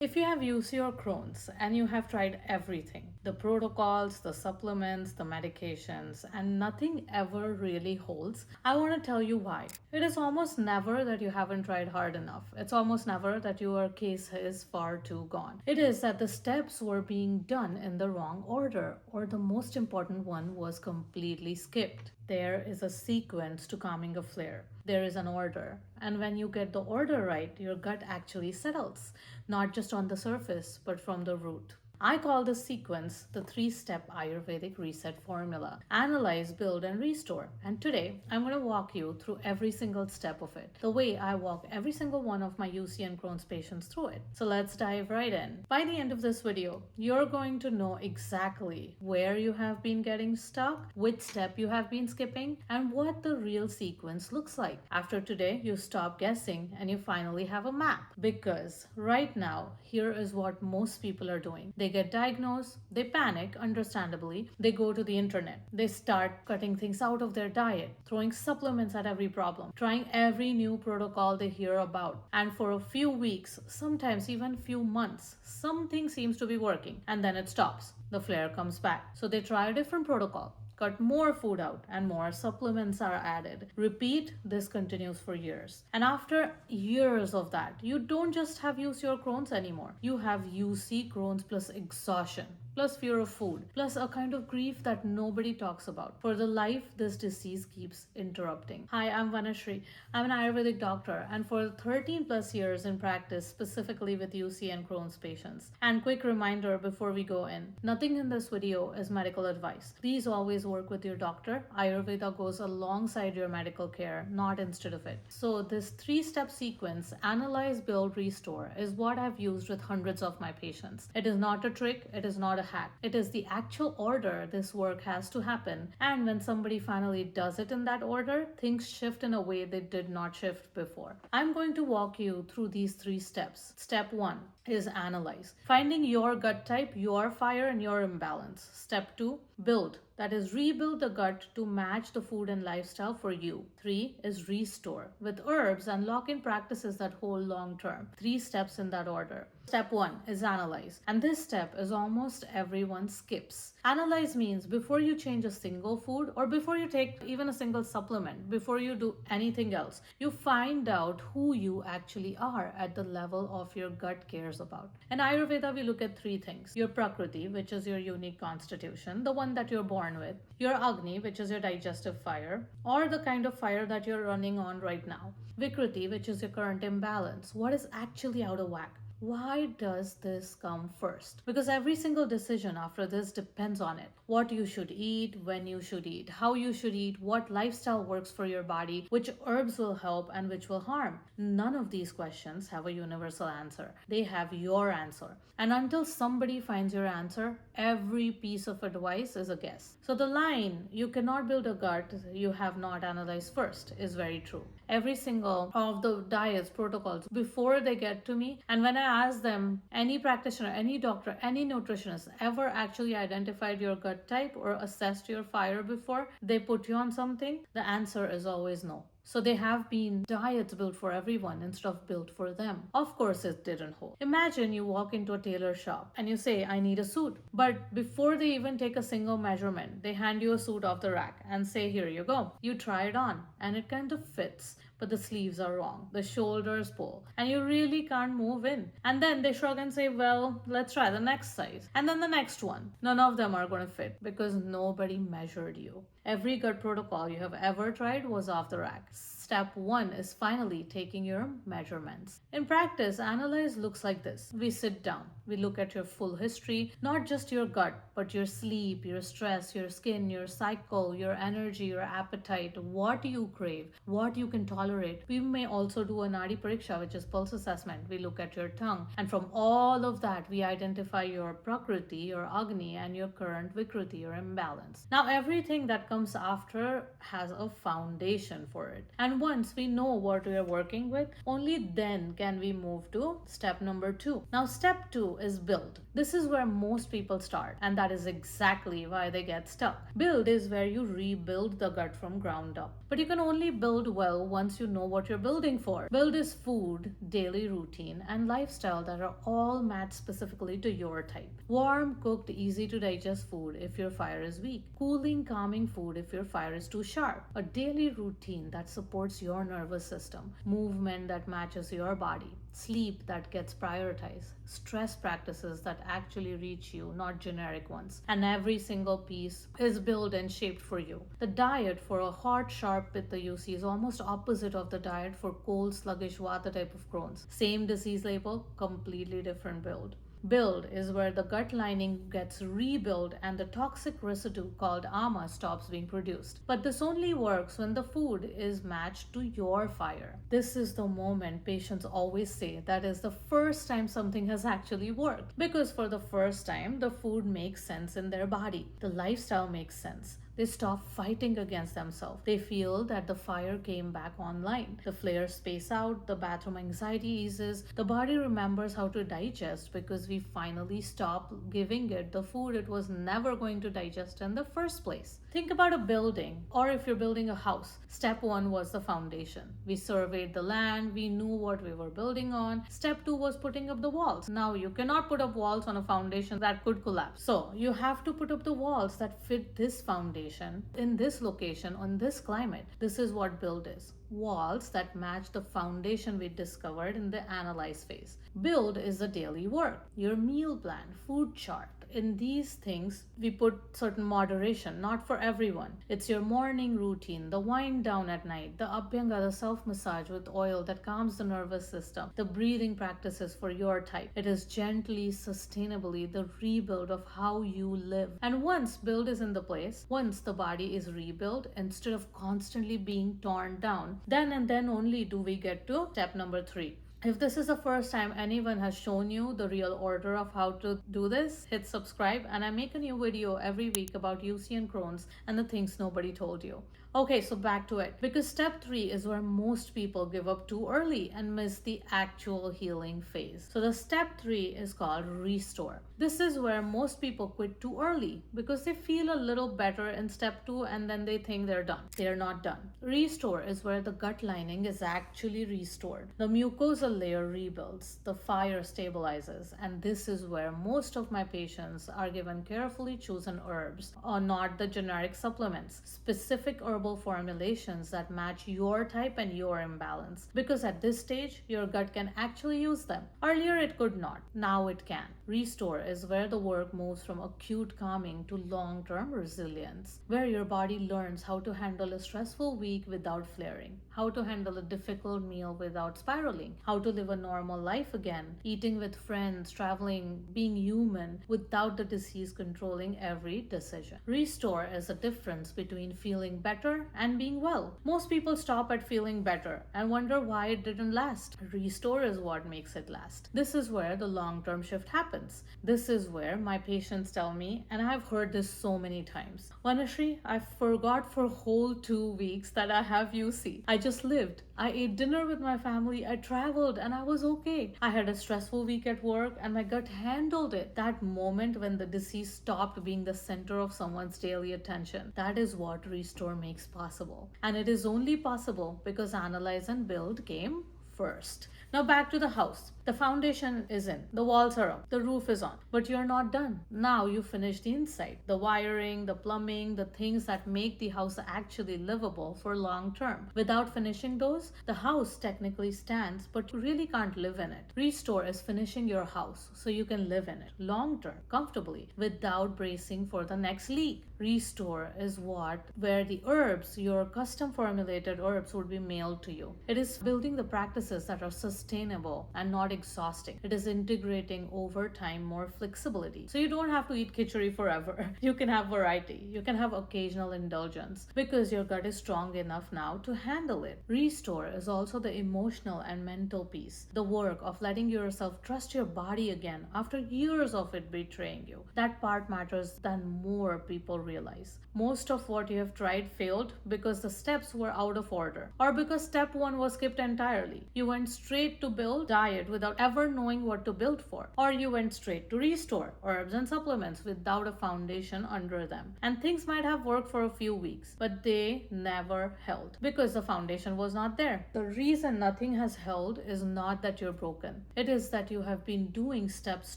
If you have UC or Crohn's and you have tried everything, the protocols, the supplements, the medications, and nothing ever really holds, I want to tell you why. It is almost never that you haven't tried hard enough. It's almost never that your case is far too gone. It is that the steps were being done in the wrong order, or the most important one was completely skipped. There is a sequence to calming a flare. There is an order. And when you get the order right, your gut actually settles, not just on the surface, but from the root. I call this sequence the three-step Ayurvedic reset formula. Analyze, build, and restore. And today, I'm going to walk you through every single step of it, the way I walk every single one of my UC and Crohn's patients through it. So let's dive right in. By the end of this video, you're going to know exactly where you have been getting stuck, which step you have been skipping, and what the real sequence looks like. After today, you stop guessing and you finally have a map. Because right now, here is what most people are doing. They get diagnosed, they panic, understandably, they go to the internet, they start cutting things out of their diet, throwing supplements at every problem, trying every new protocol they hear about, and for a few weeks, sometimes even few months, something seems to be working, and then it stops. The flare comes back. So they try a different protocol, cut more food out, and more supplements are added. Repeat, this continues for years. And after years of that, you don't just have UC or Crohn's anymore. You have UC, Crohn's plus exhaustion, plus fear of food, plus a kind of grief that nobody talks about. For the life this disease keeps interrupting. Hi, I'm Vanashree. I'm an Ayurvedic doctor, and for 13 plus years in practice, specifically with UC and Crohn's patients. And quick reminder before we go in, nothing in this video is medical advice. Please always work with your doctor. Ayurveda goes alongside your medical care, not instead of it. So this three-step sequence, analyze, build, restore, is what I've used with hundreds of my patients. It is not a trick, it is not a hack. It is the actual order this work has to happen. And when somebody finally does it in that order, things shift in a way they did not shift before. I'm going to walk you through these three steps. Step 1 is analyze. Finding your gut type, your fire, and your imbalance. Step 2, build. That is, rebuild the gut to match the food and lifestyle for you. 3 is restore with herbs and lock-in practices that hold long term. 3 steps in that order. Step 1 is analyze. And this step is almost everyone skips. Analyze means before you change a single food or before you take even a single supplement, before you do anything else, you find out who you actually are at the level of your gut cares about. In Ayurveda, we look at 3 things. Your Prakriti, which is your unique constitution, the one that you're born with. Your Agni, which is your digestive fire, or the kind of fire that you're running on right now. Vikriti, which is your current imbalance. What is actually out of whack? Why does this come first? Because every single decision after this depends on it. What you should eat, when you should eat, how you should eat, what lifestyle works for your body, which herbs will help and which will harm. None of these questions have a universal answer. They have your answer. And until somebody finds your answer, every piece of advice is a guess. So the line, you cannot build a gut you have not analyzed first, is very true. Every single of the diets, protocols, before they get to me, and when I ask them, any practitioner, any doctor, any nutritionist ever actually identified your gut type or assessed your fire before they put you on something? The answer is always no. So they have been diets built for everyone instead of built for them. Of course it didn't hold. Imagine you walk into a tailor shop and you say, I need a suit. But before they even take a single measurement, they hand you a suit off the rack and say, here you go. You try it on and it kind of fits, but the sleeves are wrong, the shoulders pull, and you really can't move in. And then they shrug and say, well, let's try the next size. And then the next one. None of them are going to fit because nobody measured you. Every gut protocol you have ever tried was off the rack. Step 1 is finally taking your measurements. In practice, analyze looks like this. We sit down. We look at your full history, not just your gut, but your sleep, your stress, your skin, your cycle, your energy, your appetite, what you crave, what you can tolerate. We may also do a Nadi Pariksha, which is pulse assessment. We look at your tongue. And from all of that, we identify your Prakriti, your Agni, and your current Vikriti, your imbalance. Now, everything that comes after has a foundation for it. And And once we know what we are working with, only then can we move to step number 2. Now, step 2 is build. This is where most people start, and that is exactly why they get stuck. Build is where you rebuild the gut from ground up. But you can only build well once you know what you're building for. Build is food, daily routine, and lifestyle that are all matched specifically to your type. Warm, cooked, easy to digest food if your fire is weak. Cooling, calming food if your fire is too sharp. A daily routine that supports your nervous system. Movement that matches your body. Sleep that gets prioritized. Stress practices that actually reach you, not generic ones. And every single piece is built and shaped for you. The diet for a hot, sharp pitta UC is almost opposite of the diet for cold, sluggish vata type of Crohn's. Same disease label, completely different build. Build is where the gut lining gets rebuilt and the toxic residue called ama stops being produced. But this only works when the food is matched to your fire. This is the moment patients always say that is the first time something has actually worked. Because for the first time, the food makes sense in their body. The lifestyle makes sense. They stop fighting against themselves. They feel that the fire came back online. The flares space out, the bathroom anxiety eases, the body remembers how to digest because we finally stop giving it the food it was never going to digest in the first place. Think about a building, or if you're building a house. Step 1 was the foundation. We surveyed the land, we knew what we were building on. Step 2 was putting up the walls. Now you cannot put up walls on a foundation that could collapse. So you have to put up the walls that fit this foundation in this location on this climate. This is what build is. Walls that match the foundation we discovered in the analyze phase. Build is the daily work, your meal plan, food chart. In these things, we put certain moderation, not for everyone. It's your morning routine, the wind down at night, the abhyanga, the self-massage with oil that calms the nervous system, the breathing practices for your type. It is gently, sustainably the rebuild of how you live. And once build is in the place, once the body is rebuilt, instead of constantly being torn down, then and then only do we get to step number 3. If this is the first time anyone has shown you the real order of how to do this, hit subscribe, and I make a new video every week about UC and Crohn's and the things nobody told you. Okay, so back to it. Because step 3 is where most people give up too early and miss the actual healing phase. So the step 3 is called restore. This is where most people quit too early because they feel a little better in step 2 and then they think they're done. They're not done. Restore is where the gut lining is actually restored. The mucosal layer rebuilds, the fire stabilizes, and this is where most of my patients are given carefully chosen herbs or not the generic supplements. Specific herbal formulations that match your type and your imbalance. Because at this stage, your gut can actually use them. Earlier it could not. Now it can. Restore is where the work moves from acute calming to long-term resilience, where your body learns how to handle a stressful week without flaring, how to handle a difficult meal without spiraling, how to live a normal life again, eating with friends, traveling, being human without the disease controlling every decision. Restore is the difference between feeling better and being well. Most people stop at feeling better and wonder why it didn't last. Restore is what makes it last. This is where the long-term shift happens. This is where my patients tell me, and I've heard this so many times, Vanashree, I forgot for whole 2 weeks that I have UC. I just lived. I ate dinner with my family, I traveled, and I was okay. I had a stressful week at work and my gut handled it. That moment when the disease stopped being the center of someone's daily attention, that is what restore makes possible. And it is only possible because analyze and build came first. Now back to the house. The foundation is in, the walls are up, the roof is on, but you're not done. Now you finish the inside, the wiring, the plumbing, the things that make the house actually livable for long term. Without finishing those, the house technically stands, but you really can't live in it. Restore is finishing your house so you can live in it long term, comfortably, without bracing for the next leak. Restore is where the herbs, your custom formulated herbs, would be mailed to you. It is building the practices that are sustainable and not exhausting. It is integrating over time more flexibility. So you don't have to eat khichdi forever. You can have variety. You can have occasional indulgence because your gut is strong enough now to handle it. Restore is also the emotional and mental piece. The work of letting yourself trust your body again after years of it betraying you. That part matters than more people realize. Most of what you have tried failed because the steps were out of order, or because step 1 was skipped entirely. You went straight to build diet without ever knowing what to build for, or you went straight to restore herbs and supplements without a foundation under them. And things might have worked for a few weeks, but they never held because the foundation was not there. The reason nothing has held is not that you're broken. It is that you have been doing steps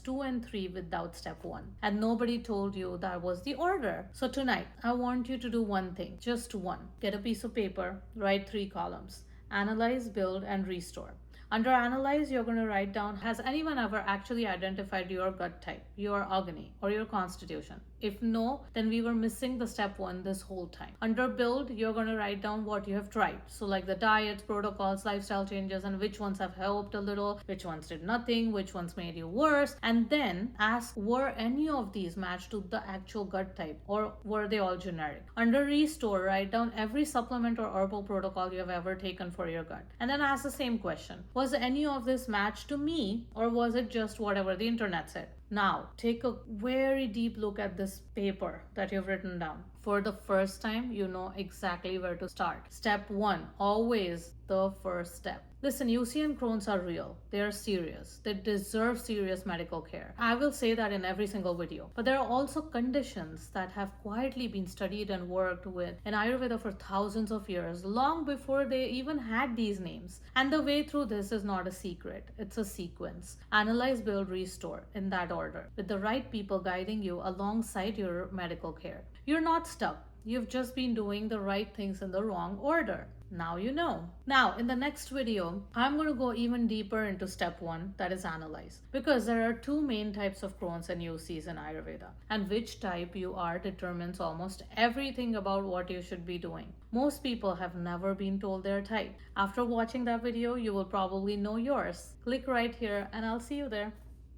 2 and 3 without step 1. And nobody told you that was the order. So tonight, I want you to do one thing, just one. Get a piece of paper, write 3 columns. Analyze, build, and restore. Under analyze, you're going to write down, has anyone ever actually identified your gut type, your Agni, or your constitution? If no, then we were missing the step 1 this whole time. Under build, you're going to write down what you have tried. So like the diets, protocols, lifestyle changes, and which ones have helped a little, which ones did nothing, which ones made you worse. And then ask, were any of these matched to the actual gut type, or were they all generic? Under restore, write down every supplement or herbal protocol you have ever taken for your gut. And then ask the same question. Was any of this matched to me, or was it just whatever the internet said? Now, take a very deep look at this paper that you've written down. For the first time, you know exactly where to start. Step 1, always the first step. Listen, UC and Crohn's are real. They are serious. They deserve serious medical care. I will say that in every single video. But there are also conditions that have quietly been studied and worked with in Ayurveda for thousands of years, long before they even had these names. And the way through this is not a secret. It's a sequence. Analyze, build, restore in that order, with the right people guiding you alongside your medical care. You're not stuck. You've just been doing the right things in the wrong order. Now you know. Now, in the next video, I'm going to go even deeper into step 1, that is analyze. Because there are 2 main types of Crohn's and UCs in Ayurveda. And which type you are determines almost everything about what you should be doing. Most people have never been told their type. After watching that video, you will probably know yours. Click right here and I'll see you there.